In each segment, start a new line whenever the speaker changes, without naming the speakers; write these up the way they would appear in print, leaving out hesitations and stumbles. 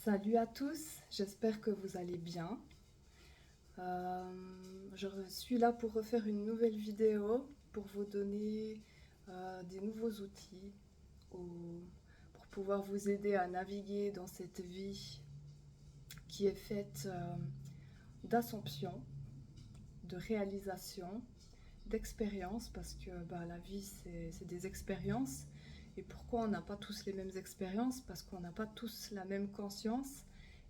Salut à tous, j'espère que vous allez bien. Je suis là pour refaire une nouvelle vidéo pour vous donner des nouveaux outils pour pouvoir vous aider à naviguer dans cette vie qui est faite d'assomption, de réalisation, d'expérience, parce que la vie c'est des expériences. Et pourquoi on n'a pas tous les mêmes expériences? Parce qu'on n'a pas tous la même conscience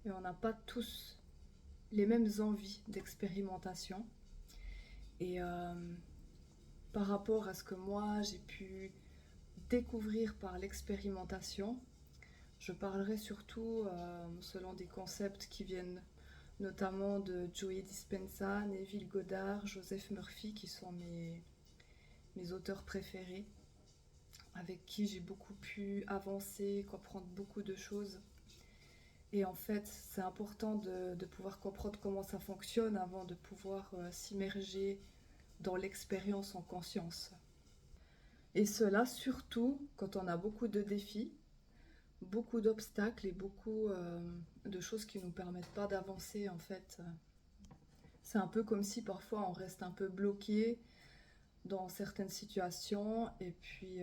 et on n'a pas tous les mêmes envies d'expérimentation. Et par rapport à ce que moi j'ai pu découvrir par l'expérimentation, je parlerai surtout selon des concepts qui viennent notamment de Joey Dispenza, Neville Goddard, Joseph Murphy, qui sont mes auteurs préférés, avec qui j'ai beaucoup pu avancer, comprendre beaucoup de choses. Et en fait, c'est important de pouvoir comprendre comment ça fonctionne avant de pouvoir s'immerger dans l'expérience en conscience. Et cela surtout quand on a beaucoup de défis, beaucoup d'obstacles et beaucoup de choses qui ne nous permettent pas d'avancer en fait. C'est un peu comme si parfois on reste un peu bloqué dans certaines situations et puis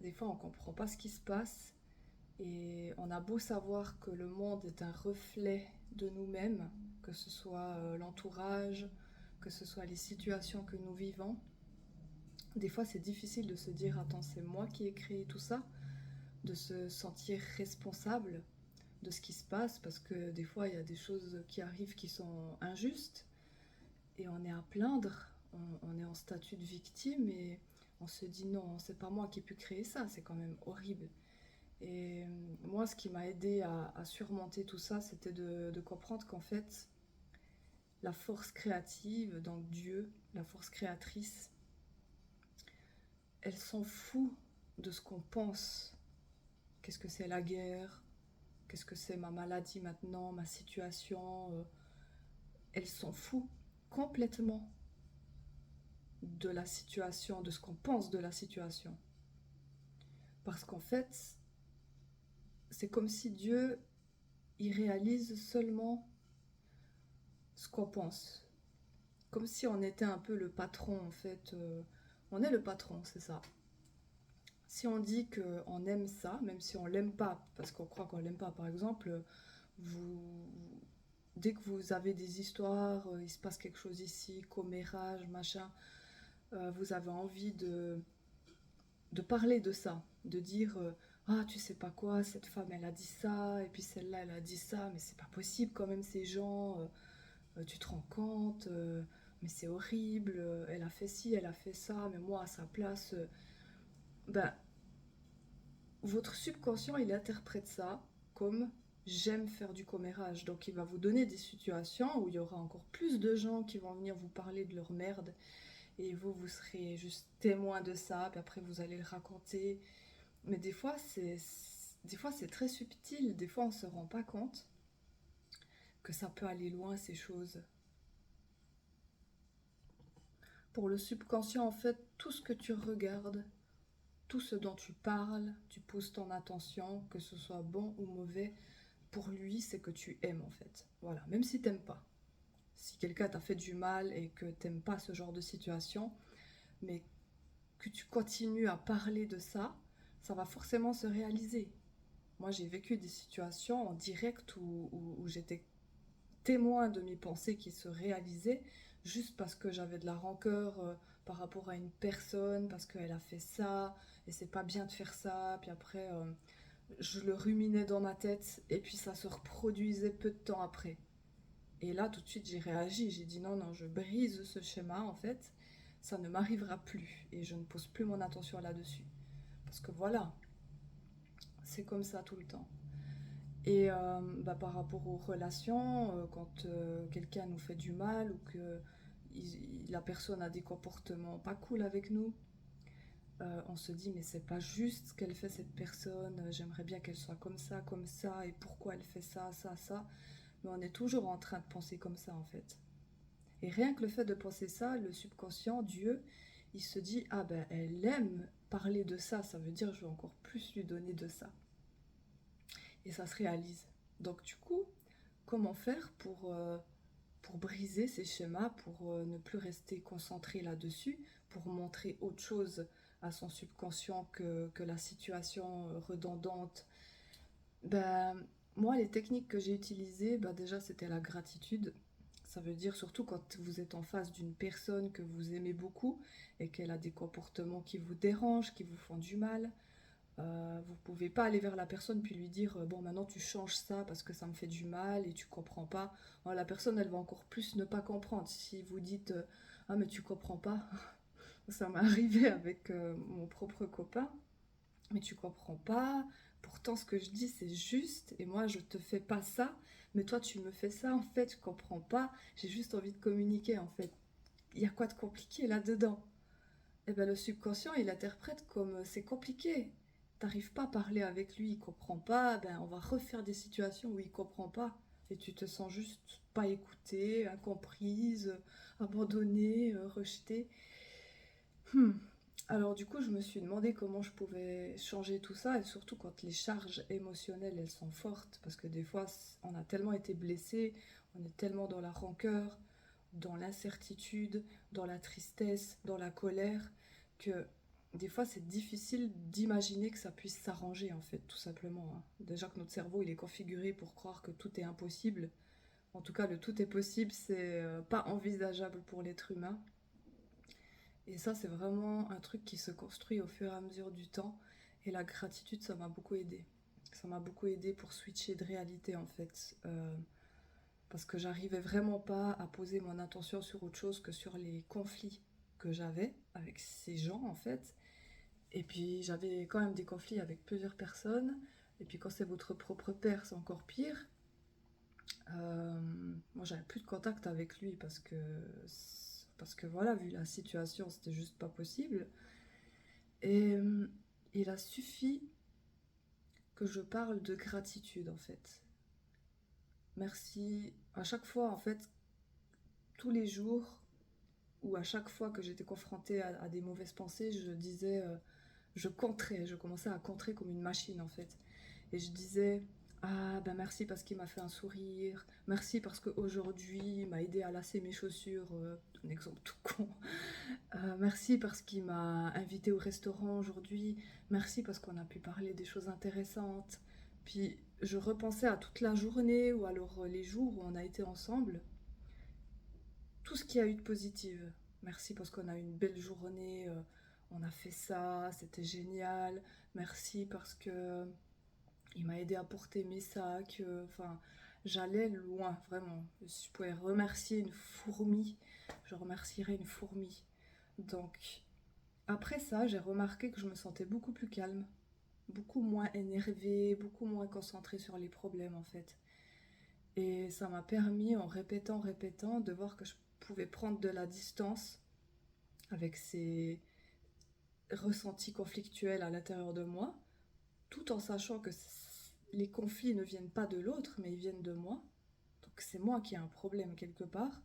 des fois on ne comprend pas ce qui se passe et on a beau savoir que le monde est un reflet de nous-mêmes, que ce soit l'entourage, que ce soit les situations que nous vivons. Des fois c'est difficile de se dire attends, c'est moi qui ai créé tout ça, de se sentir responsable de ce qui se passe, parce que des fois il y a des choses qui arrivent qui sont injustes et on est à plaindre, on est en statut de victime et on se dit non, c'est pas moi qui ai pu créer ça, c'est quand même horrible. Et moi, ce qui m'a aidé à surmonter tout ça, c'était de comprendre qu'en fait, la force créative, donc Dieu, la force créatrice, elle s'en fout de ce qu'on pense. Qu'est-ce que c'est la guerre? Qu'est-ce que c'est ma maladie maintenant, ma situation? Elle s'en fout complètement de la situation, de ce qu'on pense de la situation. Parce qu'en fait, c'est comme si Dieu, il réalise seulement ce qu'on pense. Comme si on était un peu le patron, en fait. On est le patron, c'est ça. Si on dit qu'on aime ça, même si on l'aime pas, parce qu'on croit qu'on l'aime pas, par exemple, vous, dès que vous avez des histoires, il se passe quelque chose ici, commérage, machin, vous avez envie de parler de ça, de dire ah tu sais pas quoi, cette femme elle a dit ça, et puis celle-là elle a dit ça, mais c'est pas possible quand même ces gens, tu te rends compte, mais c'est horrible, elle a fait ci, elle a fait ça, mais moi à sa place, ben, votre subconscient il interprète ça comme j'aime faire du commérage. Donc il va vous donner des situations où il y aura encore plus de gens qui vont venir vous parler de leur merde et vous serez juste témoin de ça, puis après vous allez le raconter. Mais des fois c'est très subtil, des fois on se rend pas compte que ça peut aller loin ces choses. Pour le subconscient, en fait, tout ce que tu regardes, tout ce dont tu parles, tu poses ton attention, que ce soit bon ou mauvais, pour lui, c'est que tu aimes en fait. Voilà, même si t'aimes pas. Si quelqu'un t'a fait du mal et que t'aimes pas ce genre de situation, mais que tu continues à parler de ça, ça va forcément se réaliser. Moi, j'ai vécu des situations en direct où j'étais témoin de mes pensées qui se réalisaient juste parce que j'avais de la rancœur par rapport à une personne, parce qu'elle a fait ça, et c'est pas bien de faire ça, puis après je le ruminais dans ma tête, et puis ça se reproduisait peu de temps après. Et là tout de suite j'ai réagi, j'ai dit non, non, je brise ce schéma en fait, ça ne m'arrivera plus, et je ne pose plus mon attention là-dessus. Parce que voilà, c'est comme ça tout le temps. Et par rapport aux relations, quand quelqu'un nous fait du mal ou que la personne a des comportements pas cool avec nous, on se dit mais c'est pas juste ce qu'elle fait cette personne, j'aimerais bien qu'elle soit comme ça, et pourquoi elle fait ça, ça, ça. Mais on est toujours en train de penser comme ça en fait. Et rien que le fait de penser ça, le subconscient, Dieu, il se dit ah ben elle aime parler de ça, ça veut dire je vais encore plus lui donner de ça. Et ça se réalise. Donc du coup, comment faire pour briser ces schémas, pour ne plus rester concentré là-dessus, pour montrer autre chose à son subconscient que la situation redondante. Ben, moi, les techniques que j'ai utilisées, ben, déjà, c'était la gratitude. Ça veut dire surtout quand vous êtes en face d'une personne que vous aimez beaucoup et qu'elle a des comportements qui vous dérangent, qui vous font du mal. Vous pouvez pas aller vers la personne puis lui dire bon maintenant tu changes ça parce que ça me fait du mal et tu comprends pas. Alors, la personne elle va encore plus ne pas comprendre. Si vous dites ah mais tu comprends pas, ça m'est arrivé avec mon propre copain, mais tu comprends pas. Pourtant ce que je dis c'est juste et moi je te fais pas ça, mais toi tu me fais ça en fait, je comprends pas. J'ai juste envie de communiquer en fait. Il y a quoi de compliqué là-dedans? Eh ben, le subconscient, il interprète comme c'est compliqué. T'arrives pas à parler avec lui, il comprend pas, ben on va refaire des situations où il comprend pas. Et tu te sens juste pas écoutée, incomprise, abandonnée, rejetée. Hmm. Alors du coup, je me suis demandé comment je pouvais changer tout ça, et surtout quand les charges émotionnelles, elles sont fortes, parce que des fois, on a tellement été blessé, on est tellement dans la rancœur, dans l'incertitude, dans la tristesse, dans la colère, que des fois c'est difficile d'imaginer que ça puisse s'arranger en fait, tout simplement, hein. Déjà que notre cerveau il est configuré pour croire que tout est impossible. En tout cas, le tout est possible, c'est pas envisageable pour l'être humain. Et ça, c'est vraiment un truc qui se construit au fur et à mesure du temps. Et la gratitude, ça m'a beaucoup aidé. Ça m'a beaucoup aidé pour switcher de réalité en fait. Parce que j'arrivais vraiment pas à poser mon attention sur autre chose que sur les conflits que j'avais avec ces gens en fait. Et puis j'avais quand même des conflits avec plusieurs personnes. Et puis quand c'est votre propre père, c'est encore pire. Moi j'avais plus de contact avec lui parce que voilà, vu la situation, c'était juste pas possible. Et il a suffi que je parle de gratitude en fait. Merci. À chaque fois en fait, tous les jours, où à chaque fois que j'étais confrontée à des mauvaises pensées, je disais, je contrais, je commençais à contrer comme une machine en fait. Et je disais, ah ben merci parce qu'il m'a fait un sourire, merci parce qu'aujourd'hui il m'a aidé à lasser mes chaussures, un exemple tout con. Merci parce qu'il m'a invité au restaurant aujourd'hui, merci parce qu'on a pu parler des choses intéressantes. Puis je repensais à toute la journée ou alors les jours où on a été ensemble, tout ce qu'il y a eu de positif. Merci parce qu'on a eu une belle journée, on a fait ça, c'était génial. Merci parce que il m'a aidé à porter mes sacs. Enfin, j'allais loin, vraiment. Si je pouvais remercier une fourmi, je remercierais une fourmi. Donc, après ça, j'ai remarqué que je me sentais beaucoup plus calme, beaucoup moins énervée, beaucoup moins concentrée sur les problèmes en fait. Et ça m'a permis, en répétant, répétant, de voir que je pouvais prendre de la distance avec ces ressentis conflictuels à l'intérieur de moi, tout en sachant que les conflits ne viennent pas de l'autre, mais ils viennent de moi. Donc c'est moi qui ai un problème quelque part.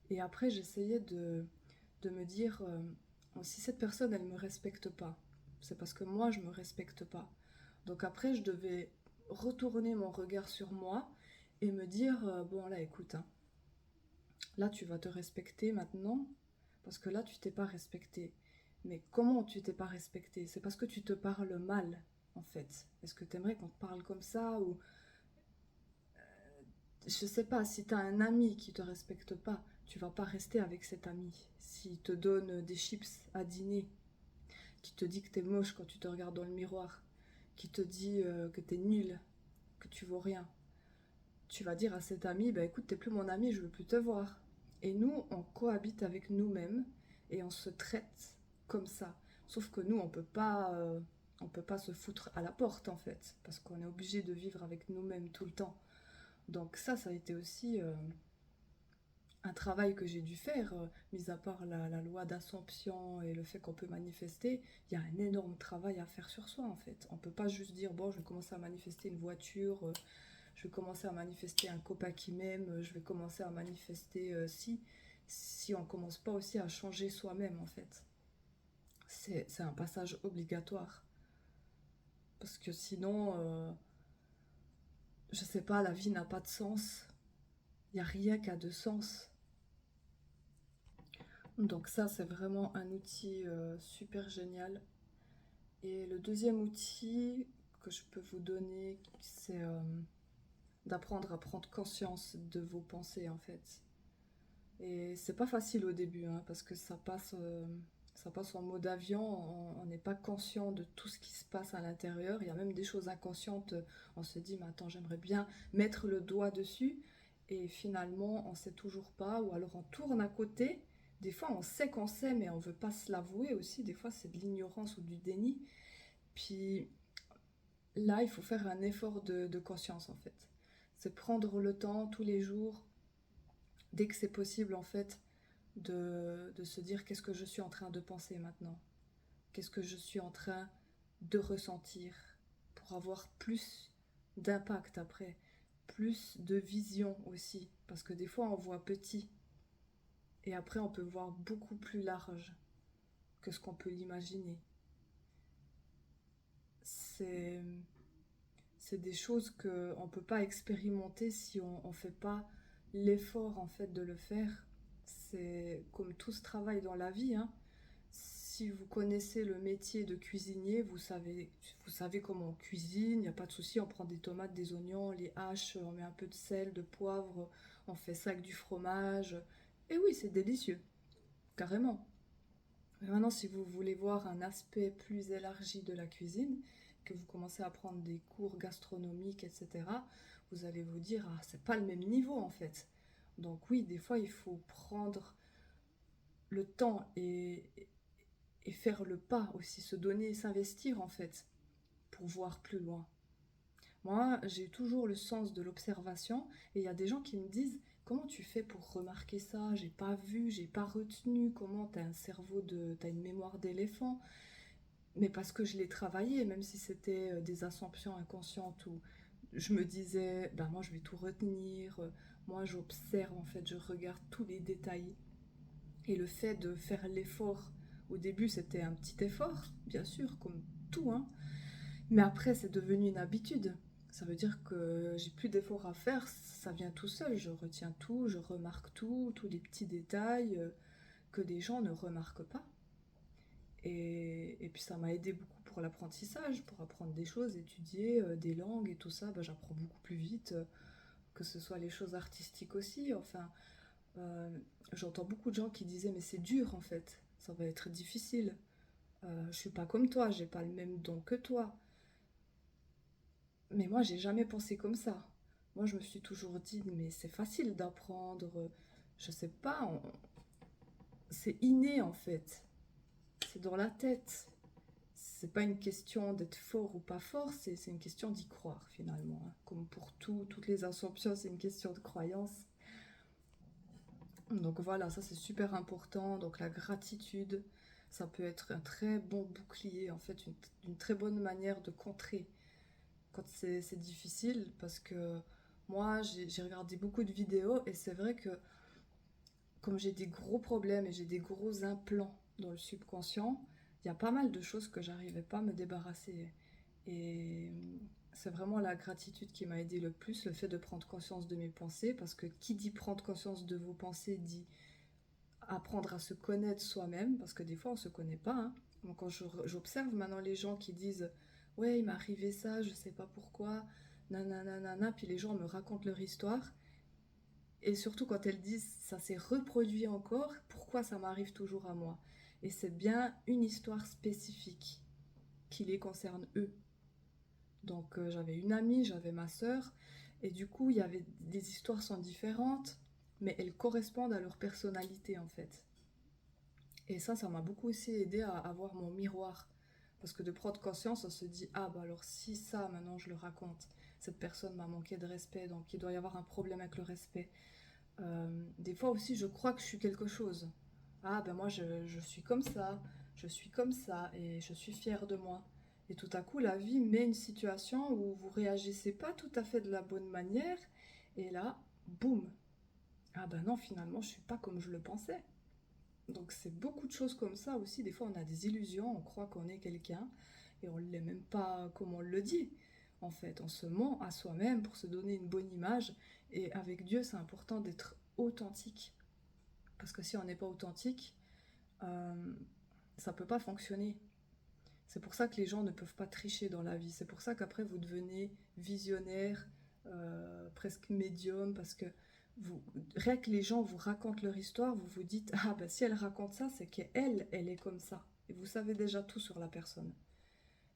Et après, j'essayais de me dire, si cette personne, elle ne me respecte pas, c'est parce que moi, je ne me respecte pas. Donc après, je devais retourner mon regard sur moi et me dire, bon là, écoute, hein, là, tu vas te respecter maintenant, parce que là, tu t'es pas respecté. Mais comment tu t'es pas respecté? C'est parce que tu te parles mal, en fait. Est-ce que tu aimerais qu'on te parle comme ça ou je sais pas, si tu as un ami qui te respecte pas, tu vas pas rester avec cet ami. S'il te donne des chips à dîner, qui te dit que t'es moche quand tu te regardes dans le miroir, qui te dit que t'es nul, que tu vaux rien, tu vas dire à cet ami, bah écoute, t'es plus mon ami, je veux plus te voir. Et nous, on cohabite avec nous-mêmes et on se traite comme ça. Sauf que nous, on peut pas se foutre à la porte en fait, parce qu'on est obligé de vivre avec nous-mêmes tout le temps. Donc ça a été aussi un travail que j'ai dû faire, mis à part la loi d'Assomption et le fait qu'on peut manifester, il y a un énorme travail à faire sur soi en fait. On peut pas juste dire, bon, je vais commencer à manifester une voiture, je vais commencer à manifester un copain qui m'aime, je vais commencer à manifester si on commence pas aussi à changer soi-même en fait. C'est un passage obligatoire. Parce que sinon, je sais pas, la vie n'a pas de sens. Il n'y a rien qui a de sens. Donc ça, c'est vraiment un outil super génial. Et le deuxième outil que je peux vous donner, c'est d'apprendre à prendre conscience de vos pensées en fait. Et c'est pas facile au début, hein, parce que ça passe en mode avion, on n'est pas conscient de tout ce qui se passe à l'intérieur. Il y a même des choses inconscientes, on se dit, mais attends, j'aimerais bien mettre le doigt dessus, et finalement, on sait toujours pas, ou alors on tourne à côté. Des fois, on sait qu'on sait, mais on veut pas se l'avouer aussi. Des fois, c'est de l'ignorance ou du déni. Puis là, il faut faire un effort de conscience, en fait. C'est prendre le temps tous les jours, dès que c'est possible, en fait, de se dire qu'est-ce que je suis en train de penser maintenant, qu'est-ce que je suis en train de ressentir, pour avoir plus d'impact après, plus de vision aussi, parce que des fois on voit petit, et après on peut voir beaucoup plus large que ce qu'on peut l'imaginer. C'est, c'est des choses qu'on ne peut pas expérimenter si on ne fait pas l'effort en fait de le faire. C'est comme tout ce travail dans la vie, hein. Si vous connaissez le métier de cuisinier, vous savez comment on cuisine, il n'y a pas de souci, on prend des tomates, des oignons, on les hache, on met un peu de sel, de poivre, on fait ça avec du fromage. Et oui, c'est délicieux, carrément. Mais maintenant, si vous voulez voir un aspect plus élargi de la cuisine, que vous commencez à prendre des cours gastronomiques, etc., vous allez vous dire, ah, c'est pas le même niveau en fait. Donc oui, des fois, il faut prendre le temps et faire le pas aussi, se donner, s'investir en fait, pour voir plus loin. Moi, j'ai toujours le sens de l'observation et il y a des gens qui me disent comment tu fais pour remarquer ça? J'ai pas vu, j'ai pas retenu, comment t'as un cerveau t'as une mémoire d'éléphant. Mais parce que je l'ai travaillé, même si c'était des assumptions inconscientes où je me disais, ben moi je vais tout retenir, moi j'observe en fait, je regarde tous les détails. Et le fait de faire l'effort, au début c'était un petit effort, bien sûr, comme tout, hein. Mais après c'est devenu une habitude. Ça veut dire que j'ai plus d'efforts à faire, ça vient tout seul. Je retiens tout, je remarque tout, tous les petits détails que des gens ne remarquent pas. Et puis ça m'a aidé beaucoup pour l'apprentissage, pour apprendre des choses, étudier des langues et tout ça. Ben, j'apprends beaucoup plus vite, que ce soit les choses artistiques aussi. Enfin, euh, j'entends beaucoup de gens qui disaient mais c'est dur en fait, ça va être difficile. Je suis pas comme toi, j'ai pas le même don que toi. Mais moi j'ai jamais pensé comme ça. Moi je me suis toujours dit mais c'est facile d'apprendre, je sais pas, c'est inné en fait, c'est dans la tête. C'est pas une question d'être fort ou pas fort, c'est une question d'y croire finalement, hein. Comme pour tout, toutes les assumptions, c'est une question de croyance. Donc voilà, ça c'est super important. Donc la gratitude, ça peut être un très bon bouclier, en fait, une très bonne manière de contrer quand c'est difficile, parce que moi j'ai regardé beaucoup de vidéos et c'est vrai que comme j'ai des gros problèmes et j'ai des gros implants dans le subconscient, il y a pas mal de choses que j'arrivais pas à me débarrasser. Et c'est vraiment la gratitude qui m'a aidé le plus, le fait de prendre conscience de mes pensées, parce que qui dit prendre conscience de vos pensées dit apprendre à se connaître soi-même, parce que des fois on se connaît pas, hein. Donc quand j'observe maintenant les gens qui disent ouais il m'est arrivé ça, je sais pas pourquoi, nanana, puis les gens me racontent leur histoire, et surtout quand elles disent ça s'est reproduit encore, pourquoi ça m'arrive toujours à moi? Et c'est bien une histoire spécifique qui les concerne eux. Donc j'avais une amie, j'avais ma sœur, et du coup il y avait des histoires sont différentes, mais elles correspondent à leur personnalité en fait. Et ça m'a beaucoup aussi aidé à avoir mon miroir. Parce que de prendre conscience, on se dit, ah bah alors si ça, maintenant je le raconte, cette personne m'a manqué de respect, donc il doit y avoir un problème avec le respect. Des fois aussi, je crois que je suis quelque chose. Ah ben moi, je suis comme ça, je suis comme ça, et je suis fière de moi. Et tout à coup, la vie met une situation où vous réagissez pas tout à fait de la bonne manière, et là, boum. Ah ben non, finalement, je suis pas comme je le pensais. Donc c'est beaucoup de choses comme ça aussi. Des fois, on a des illusions, on croit qu'on est quelqu'un, et on ne l'est même pas comme on le dit. en fait. On se ment à soi-même pour se donner une bonne image. Et avec Dieu, c'est important d'être authentique. Parce que si on n'est pas authentique, euh, ça ne peut pas fonctionner. C'est pour ça que les gens ne peuvent pas tricher dans la vie. C'est pour ça qu'après, vous devenez visionnaire, presque médium, parce que rien que les gens vous racontent leur histoire, vous vous dites, ah ben si elle raconte ça, c'est qu'elle, elle est comme ça. Et vous savez déjà tout sur la personne.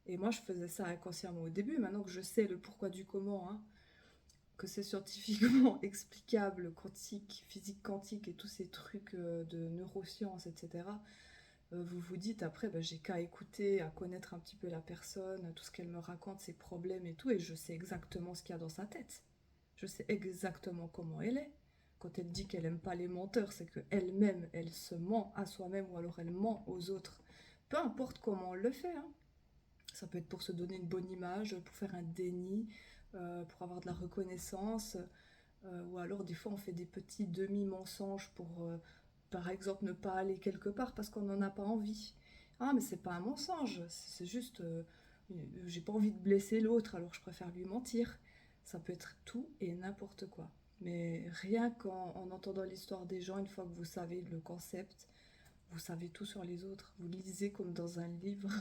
Et moi, je faisais ça inconsciemment au début. Maintenant que je sais le pourquoi du comment, hein, que c'est scientifiquement explicable, quantique, physique quantique et tous ces trucs de neurosciences, etc., vous vous dites après, ben, j'ai qu'à écouter, à connaître un petit peu la personne, tout ce qu'elle me raconte, ses problèmes et tout, et je sais exactement ce qu'il y a dans sa tête. Je sais exactement comment elle est. Quand elle dit qu'elle n'aime pas les menteurs, c'est qu'elle-même, elle se ment à soi-même ou alors elle ment aux autres. Peu importe comment on le fait, hein. Ça peut être pour se donner une bonne image, pour faire un déni, pour avoir de la reconnaissance, ou alors des fois on fait des petits demi-mensonges pour, par exemple, ne pas aller quelque part parce qu'on n'en a pas envie. Ah mais c'est pas un mensonge, c'est juste j'ai pas envie de blesser l'autre alors je préfère lui mentir. Ça peut être tout et n'importe quoi. Mais rien qu'en entendant l'histoire des gens, une fois que vous savez le concept, vous savez tout sur les autres. Vous lisez comme dans un livre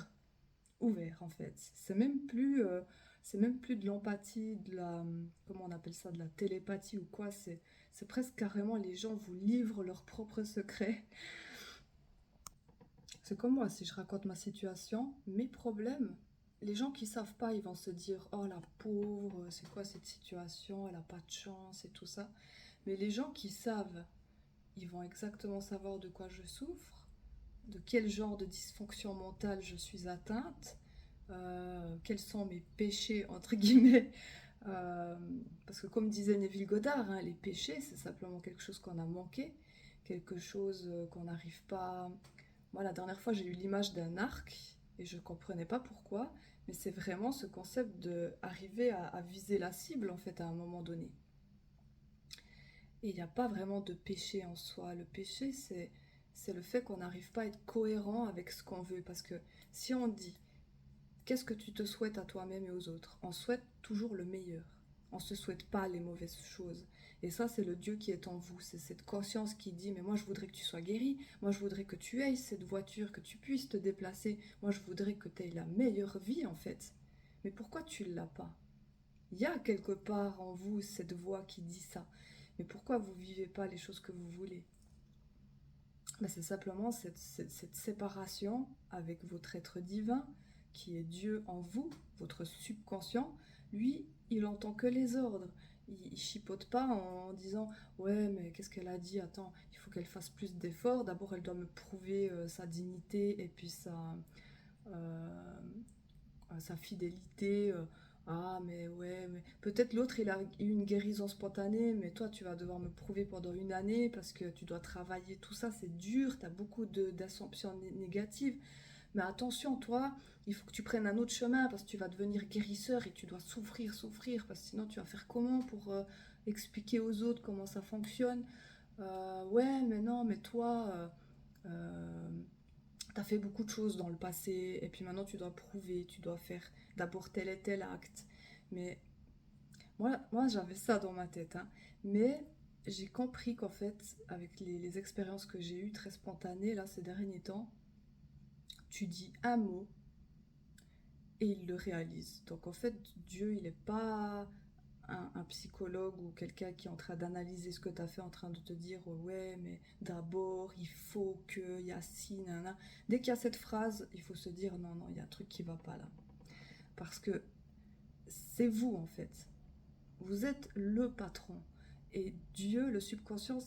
ouvert en fait. C'est même plus de l'empathie, de la, comment on appelle ça, de la télépathie ou quoi. C'est presque carrément les gens vous livrent leurs propres secrets. C'est comme moi, si je raconte ma situation, mes problèmes, les gens qui savent pas, ils vont se dire, oh la pauvre, c'est quoi cette situation, elle a pas de chance et tout ça. Mais les gens qui savent, ils vont exactement savoir de quoi je souffre, de quel genre de dysfonction mentale je suis atteinte, quels sont mes péchés, entre guillemets. Euh, Parce que comme disait Neville Goddard, hein, les péchés, c'est simplement quelque chose qu'on a manqué, quelque chose qu'on n'arrive pas... Moi, la dernière fois, j'ai eu l'image d'un arc, et je ne comprenais pas pourquoi, mais c'est vraiment ce concept d'arriver à viser la cible, en fait, à un moment donné. Et il n'y a pas vraiment de péché en soi. Le péché, c'est le fait qu'on n'arrive pas à être cohérent avec ce qu'on veut. Parce que si on dit, qu'est-ce que tu te souhaites à toi-même et aux autres? On souhaite toujours le meilleur. On ne se souhaite pas les mauvaises choses. Et ça, c'est le Dieu qui est en vous. C'est cette conscience qui dit, mais moi, je voudrais que tu sois guéri. Moi, je voudrais que tu aies cette voiture, que tu puisses te déplacer. Moi, je voudrais que tu aies la meilleure vie, en fait. Mais pourquoi tu ne l'as pas? Il y a quelque part en vous cette voix qui dit ça. Mais pourquoi vous ne vivez pas les choses que vous voulez? Ben, c'est simplement cette séparation avec votre être divin, qui est Dieu en vous, votre subconscient. Lui, il entend que les ordres. Il chipote pas en disant ouais mais qu'est-ce qu'elle a dit, attends il faut qu'elle fasse plus d'efforts, d'abord elle doit me prouver sa dignité et puis euh, sa fidélité. Ah, mais ouais, mais peut-être l'autre il a eu une guérison spontanée, mais toi tu vas devoir me prouver pendant une année parce que tu dois travailler. Tout ça, c'est dur, tu as beaucoup d'assumptions négatives. Mais attention, toi, il faut que tu prennes un autre chemin parce que tu vas devenir guérisseur et tu dois souffrir, souffrir, parce que sinon tu vas faire comment pour expliquer aux autres comment ça fonctionne. Ouais, mais non, mais toi. Euh, T'as fait beaucoup de choses dans le passé et puis maintenant tu dois prouver, tu dois faire d'abord tel et tel acte. Mais moi j'avais ça dans ma tête, hein. Mais j'ai compris qu'en fait, avec les expériences que j'ai eues très spontanées là ces derniers temps, tu dis un mot et il le réalise. Donc en fait, Dieu, il n'est pas un psychologue ou quelqu'un qui est en train d'analyser ce que tu as fait, en train de te dire ouais, mais d'abord, il faut que, il y a ci, nanana. Dès qu'il y a cette phrase, il faut se dire non, non, il y a un truc qui va pas là. Parce que c'est vous en fait. Vous êtes le patron. Et Dieu, le subconscient,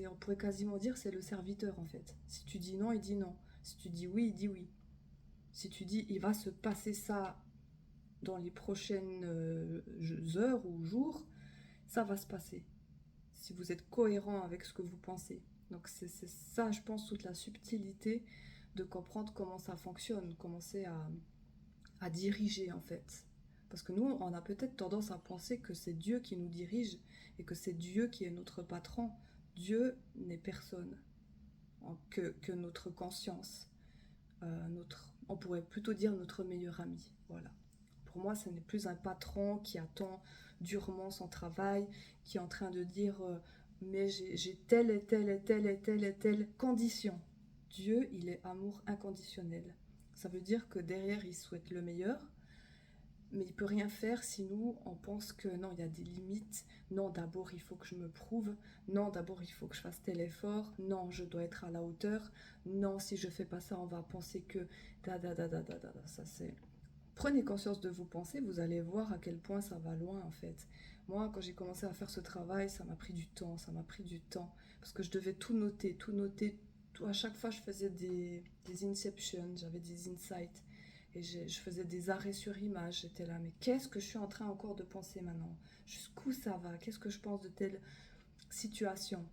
on pourrait quasiment dire, c'est le serviteur en fait. Si tu dis non, il dit non. Si tu dis oui, il dit oui. Si tu dis il va se passer ça dans les prochaines heures ou jours, ça va se passer. Si vous êtes cohérent avec ce que vous pensez. Donc c'est ça, je pense, toute la subtilité de comprendre comment ça fonctionne, commencer à diriger en fait. Parce que nous, on a peut-être tendance à penser que c'est Dieu qui nous dirige et que c'est Dieu qui est notre patron. Dieu n'est personne que notre conscience, on pourrait plutôt dire notre meilleur ami. Voilà. Pour moi, ce n'est plus un patron qui attend durement son travail, qui est en train de dire mais j'ai telle et telle et telle et telle et telle condition. Dieu, il est amour inconditionnel. Ça veut dire que derrière, il souhaite le meilleur, mais il peut rien faire si nous, on pense que non, il y a des limites. Non, d'abord, il faut que je me prouve. Non, d'abord, il faut que je fasse tel effort. Non, je dois être à la hauteur. Non, si je fais pas ça, on va penser que... Ça, c'est... Prenez conscience de vos pensées, vous allez voir à quel point ça va loin, en fait. Moi, quand j'ai commencé à faire ce travail, ça m'a pris du temps, ça m'a pris du temps. Parce que je devais tout noter, tout noter. Tout. À chaque fois, je faisais des inceptions, j'avais des insights. Et je faisais des arrêts sur image. J'étais là, mais qu'est-ce que je suis en train encore de penser maintenant? Jusqu'où ça va? Qu'est-ce que je pense de telle situation?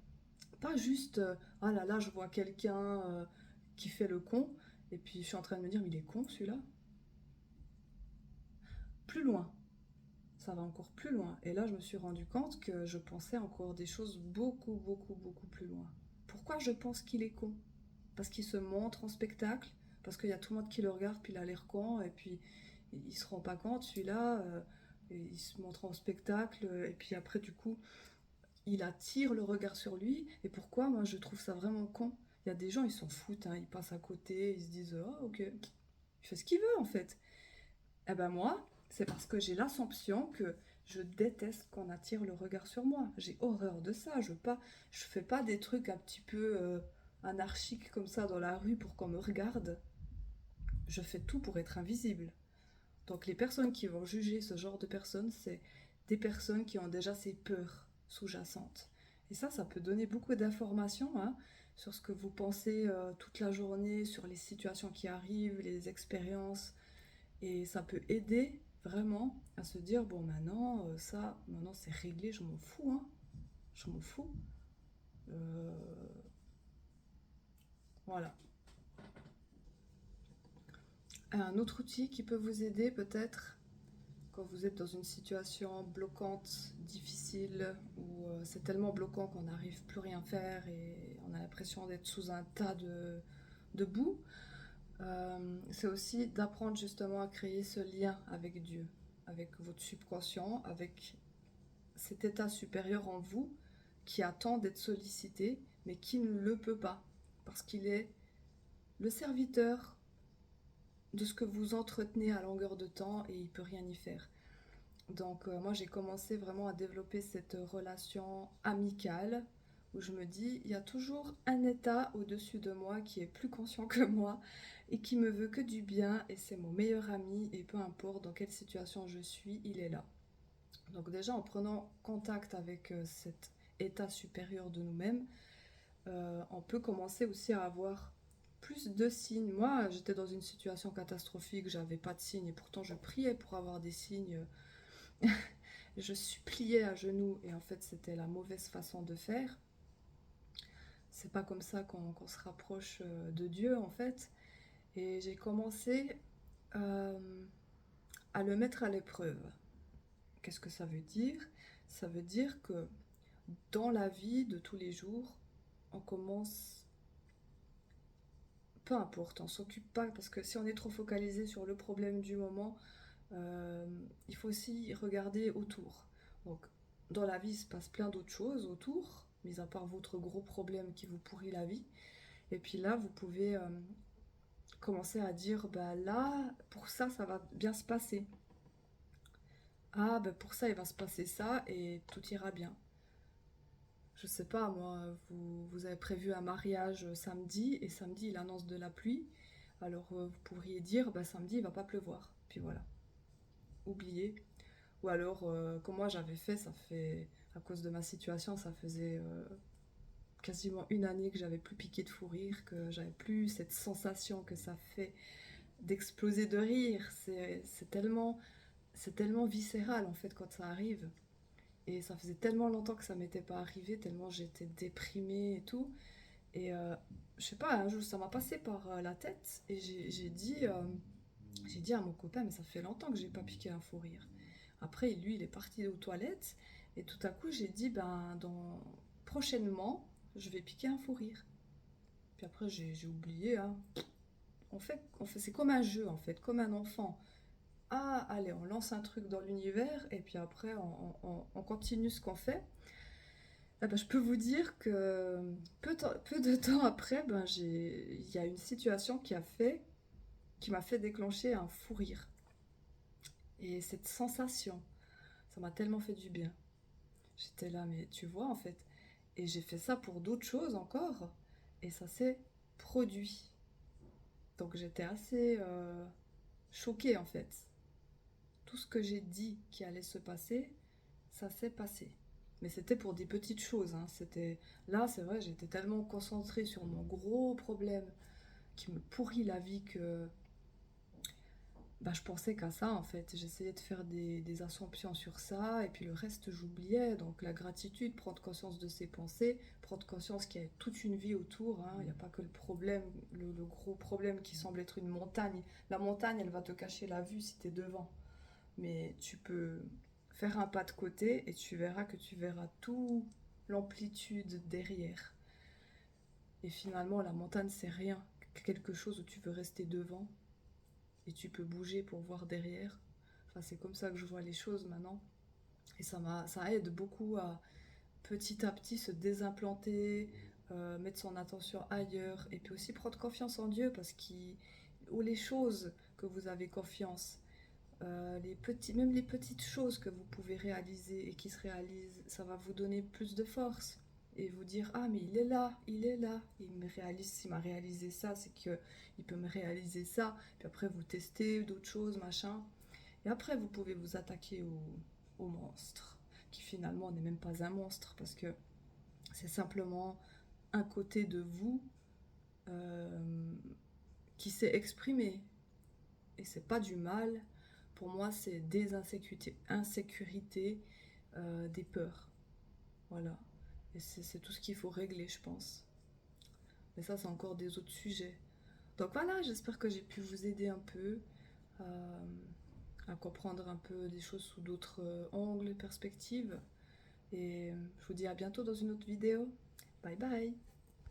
Pas juste, ah là là, je vois quelqu'un qui fait le con, et puis je suis en train de me dire, mais il est con celui-là. Plus loin, ça va encore plus loin. Et là, je me suis rendu compte que je pensais encore des choses beaucoup, beaucoup, beaucoup plus loin. Pourquoi je pense qu'il est con? Parce qu'il se montre en spectacle, parce qu'il y a tout le monde qui le regarde, puis il a l'air con, et puis il se rend pas compte, celui-là, il se montre en spectacle, et puis après, du coup, il attire le regard sur lui. Et pourquoi? Moi, je trouve ça vraiment con. Il y a des gens, ils s'en foutent, hein, ils passent à côté, ils se disent, oh, ok, il fait ce qu'il veut, en fait. Eh ben moi, c'est parce que j'ai l'assumption que je déteste qu'on attire le regard sur moi. J'ai horreur de ça. Je fais pas des trucs un petit peu anarchiques comme ça dans la rue pour qu'on me regarde. Je fais tout pour être invisible. Donc les personnes qui vont juger ce genre de personnes, c'est des personnes qui ont déjà ces peurs sous-jacentes. Et ça peut donner beaucoup d'informations hein, sur ce que vous pensez toute la journée, sur les situations qui arrivent, les expériences. Et ça peut aider vraiment à se dire, bon maintenant, maintenant c'est réglé, je m'en fous. Hein. Je m'en fous. Euh, voilà. Un autre outil qui peut vous aider peut-être quand vous êtes dans une situation bloquante, difficile, où c'est tellement bloquant qu'on n'arrive plus rien faire et on a l'impression d'être sous un tas de boue, c'est aussi d'apprendre justement à créer ce lien avec Dieu, avec votre subconscient, avec cet état supérieur en vous qui attend d'être sollicité, mais qui ne le peut pas, parce qu'il est le serviteur de ce que vous entretenez à longueur de temps et il ne peut rien y faire. Donc moi j'ai commencé vraiment à développer cette relation amicale où je me dis il y a toujours un état au-dessus de moi qui est plus conscient que moi et qui me veut que du bien et c'est mon meilleur ami et peu importe dans quelle situation je suis, il est là. Donc déjà en prenant contact avec cet état supérieur de nous-mêmes, on peut commencer aussi à avoir plus de signes. Moi j'étais dans une situation catastrophique, j'avais pas de signes et pourtant je priais pour avoir des signes. Je suppliais à genoux et en fait c'était la mauvaise façon de faire. C'est pas comme ça qu'on se rapproche de Dieu en fait. Et j'ai commencé euh, à le mettre à l'épreuve. Qu'est-ce que ça veut dire? Ça veut dire que dans la vie de tous les jours, on commence, peu importe, on s'occupe pas parce que si on est trop focalisé sur le problème du moment, euh, il faut aussi regarder autour. Donc, dans la vie, il se passe plein d'autres choses autour, mis à part votre gros problème qui vous pourrit la vie. Et puis là, vous pouvez commencer à dire, bah là, pour ça, ça va bien se passer. Ah, bah pour ça, il va se passer ça et tout ira bien. Je sais pas, moi, vous avez prévu un mariage samedi et samedi, il annonce de la pluie. Alors, vous pourriez dire, bah samedi, il va pas pleuvoir. Puis voilà, oubliez. Ou alors, comme moi j'avais fait, ça fait, à cause de ma situation, ça faisait quasiment une année que j'avais plus piqué de fou rire, que j'avais plus cette sensation que ça fait d'exploser de rire. C'est tellement viscéral en fait quand ça arrive. Et ça faisait tellement longtemps que ça m'était pas arrivé, tellement j'étais déprimée et tout. Et je sais pas, un jour ça m'a passé par la tête et j'ai dit à mon copain, mais ça fait longtemps que j'ai pas piqué un fou rire. Après, lui, il est parti aux toilettes et tout à coup, j'ai dit, ben, prochainement, je vais piquer un fou rire. Puis après, j'ai oublié. Hein. C'est comme un jeu, en fait, comme un enfant. ah, allez, on lance un truc dans l'univers et puis après on continue ce qu'on fait. Ah ben, je peux vous dire que peu de temps après, ben, il y a une situation qui m'a fait déclencher un fou rire. Et cette sensation, ça m'a tellement fait du bien. J'étais là, mais tu vois en fait. Et j'ai fait ça pour d'autres choses encore. Et ça s'est produit. Donc j'étais assez choquée en fait. Tout ce que j'ai dit qui allait se passer, ça s'est passé. Mais c'était pour des petites choses, hein. C'était... Là, c'est vrai, j'étais tellement concentrée sur mon gros problème qui me pourrit la vie que bah, je pensais qu'à ça en fait. J'essayais de faire des assumptions sur ça et puis le reste j'oubliais. Donc la gratitude, prendre conscience de ses pensées, prendre conscience qu'il y a toute une vie autour, hein. Il n'y a pas que le problème, le gros problème qui semble être une montagne. La montagne, elle va te cacher la vue si tu es devant. Mais tu peux faire un pas de côté et tu verras que tu verras tout l'amplitude derrière. Et finalement, la montagne, c'est rien. Quelque chose où tu veux rester devant et tu peux bouger pour voir derrière. Enfin, c'est comme ça que je vois les choses maintenant. Et ça aide beaucoup à petit à petit se désimplanter, mettre son attention ailleurs et puis aussi prendre confiance en Dieu parce qu'il ou les choses que vous avez confiance, même les petites choses que vous pouvez réaliser et qui se réalisent, ça va vous donner plus de force et vous dire ah mais il est là, s'il m'a réalisé ça, c'est que il peut me réaliser ça. Puis après vous testez d'autres choses, machin. Et après vous pouvez vous attaquer au monstre, qui finalement n'est même pas un monstre parce que c'est simplement un côté de vous euh, qui s'est exprimé. Et c'est pas du mal. Pour moi, c'est des insécurités, des peurs. Voilà. Et c'est tout ce qu'il faut régler, je pense. Mais ça, c'est encore des autres sujets. Donc voilà, j'espère que j'ai pu vous aider un peu euh, à comprendre un peu des choses sous d'autres angles, perspectives. Et je vous dis à bientôt dans une autre vidéo. Bye bye.